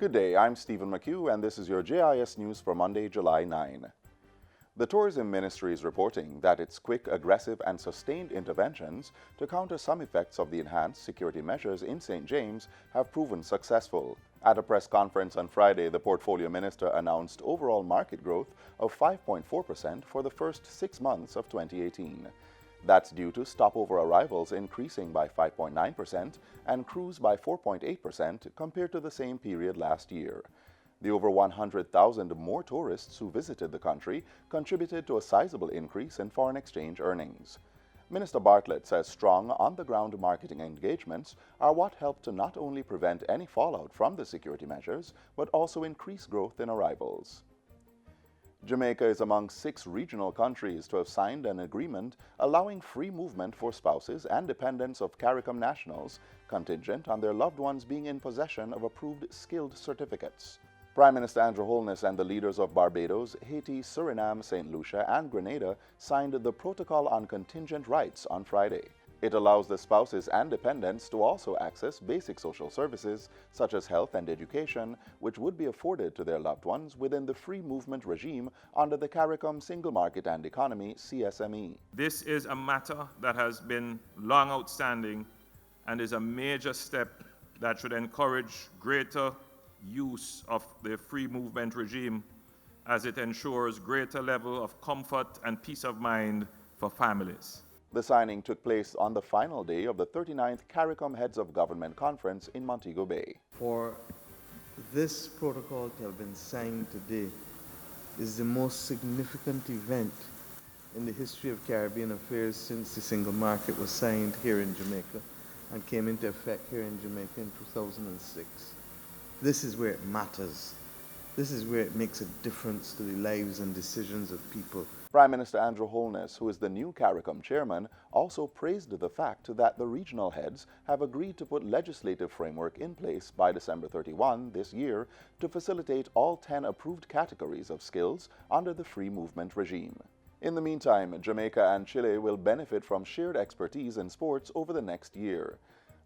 Good day, I'm Stephen McHugh, and this is your JIS News for Monday, July 9. The Tourism Ministry is reporting that its quick, aggressive, and sustained interventions to counter some effects of the enhanced security measures in St. James have proven successful. At a press conference on Friday, the Portfolio Minister announced overall market growth of 5.4% for the first 6 months of 2018. That's due to stopover arrivals increasing by 5.9% and cruise by 4.8% compared to the same period last year. The over 100,000 more tourists who visited the country contributed to a sizable increase in foreign exchange earnings. Minister Bartlett says strong on-the-ground marketing engagements are what helped to not only prevent any fallout from the security measures, but also increase growth in arrivals. Jamaica is among 6 regional countries to have signed an agreement allowing free movement for spouses and dependents of CARICOM nationals, contingent on their loved ones being in possession of approved skilled certificates. Prime Minister Andrew Holness and the leaders of Barbados, Haiti, Suriname, St. Lucia, and Grenada signed the Protocol on Contingent Rights on Friday. It allows the spouses and dependents to also access basic social services such as health and education, which would be afforded to their loved ones within the free movement regime under the CARICOM Single Market and Economy CSME. This is a matter that has been long outstanding and is a major step that should encourage greater use of the free movement regime as it ensures greater level of comfort and peace of mind for families. The signing took place on the final day of the 39th CARICOM Heads of Government Conference in Montego Bay. For this protocol to have been signed today is the most significant event in the history of Caribbean affairs since the single market was signed here in Jamaica and came into effect here in Jamaica in 2006. This is where it matters. This is where it makes a difference to the lives and decisions of people. Prime Minister Andrew Holness, who is the new CARICOM chairman, also praised the fact that the regional heads have agreed to put legislative framework in place by December 31 this year to facilitate all 10 approved categories of skills under the free movement regime. In the meantime, Jamaica and Chile will benefit from shared expertise in sports over the next year.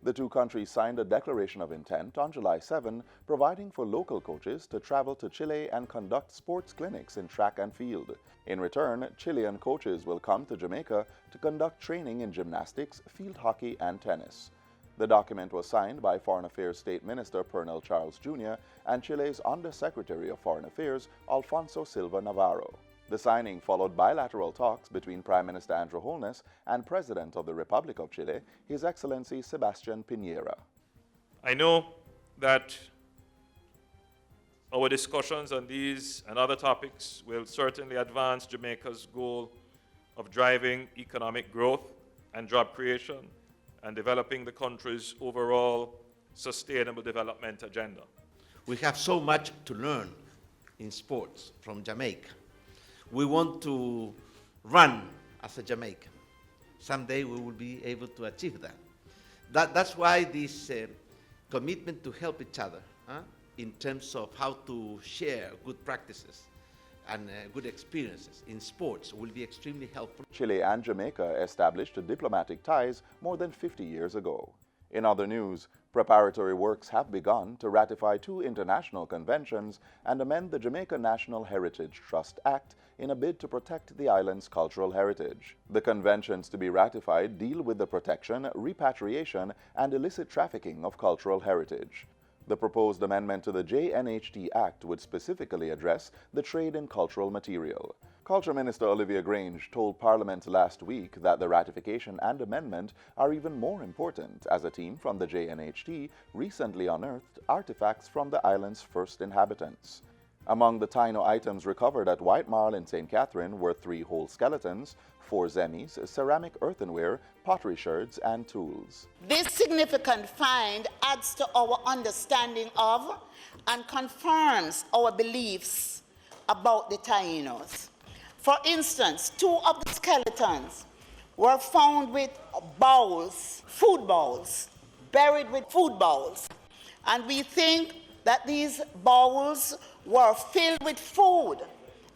The two countries signed a declaration of intent on July 7, providing for local coaches to travel to Chile and conduct sports clinics in track and field. In return, Chilean coaches will come to Jamaica to conduct training in gymnastics, field hockey, and tennis. The document was signed by Foreign Affairs State Minister Pernell Charles Jr. and Chile's Under-Secretary of Foreign Affairs, Alfonso Silva Navarro. The signing followed bilateral talks between Prime Minister Andrew Holness and President of the Republic of Chile, His Excellency Sebastián Piñera. I know that our discussions on these and other topics will certainly advance Jamaica's goal of driving economic growth and job creation and developing the country's overall sustainable development agenda. We have so much to learn in sports from Jamaica. We want to run as a Jamaican. Someday we will be able to achieve that. That's why this commitment to help each other in terms of how to share good practices and good experiences in sports will be extremely helpful. Chile and Jamaica established diplomatic ties more than 50 years ago. In other news, preparatory works have begun to ratify 2 international conventions and amend the Jamaica National Heritage Trust Act in a bid to protect the island's cultural heritage. The conventions to be ratified deal with the protection, repatriation, and illicit trafficking of cultural heritage. The proposed amendment to the JNHT Act would specifically address the trade in cultural material. Culture Minister Olivia Grange told Parliament last week that the ratification and amendment are even more important as a team from the JNHT recently unearthed artifacts from the island's first inhabitants. Among the Taino items recovered at White Marl in St. Catherine were 3 whole skeletons, 4 zemis, ceramic earthenware, pottery sherds, and tools. This significant find adds to our understanding of and confirms our beliefs about the Tainos. For instance, 2 of the skeletons were found with bowls, food bowls, buried with food bowls. And we think that these bowls were filled with food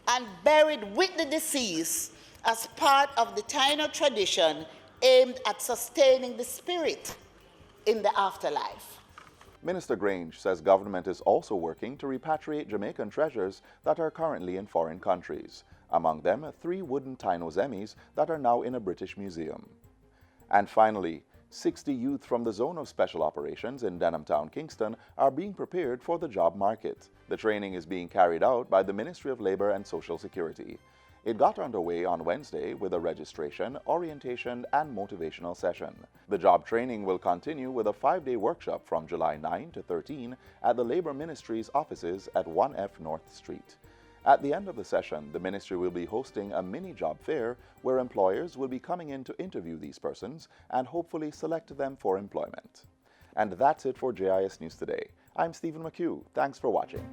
and buried with the deceased as part of the Taino tradition aimed at sustaining the spirit in the afterlife. Minister Grange says government is also working to repatriate Jamaican treasures that are currently in foreign countries. Among them, 3 wooden Taínos Emmys that are now in a British museum. And finally, 60 youth from the Zone of Special Operations in Denham Town, Kingston are being prepared for the job market. The training is being carried out by the Ministry of Labour and Social Security. It got underway on Wednesday with a registration, orientation, and motivational session. The job training will continue with a 5-day workshop from July 9 to 13 at the Labour Ministry's offices at 1F North Street. At the end of the session, the ministry will be hosting a mini job fair where employers will be coming in to interview these persons and hopefully select them for employment. And that's it for JIS News Today. I'm Stephen McHugh. Thanks for watching.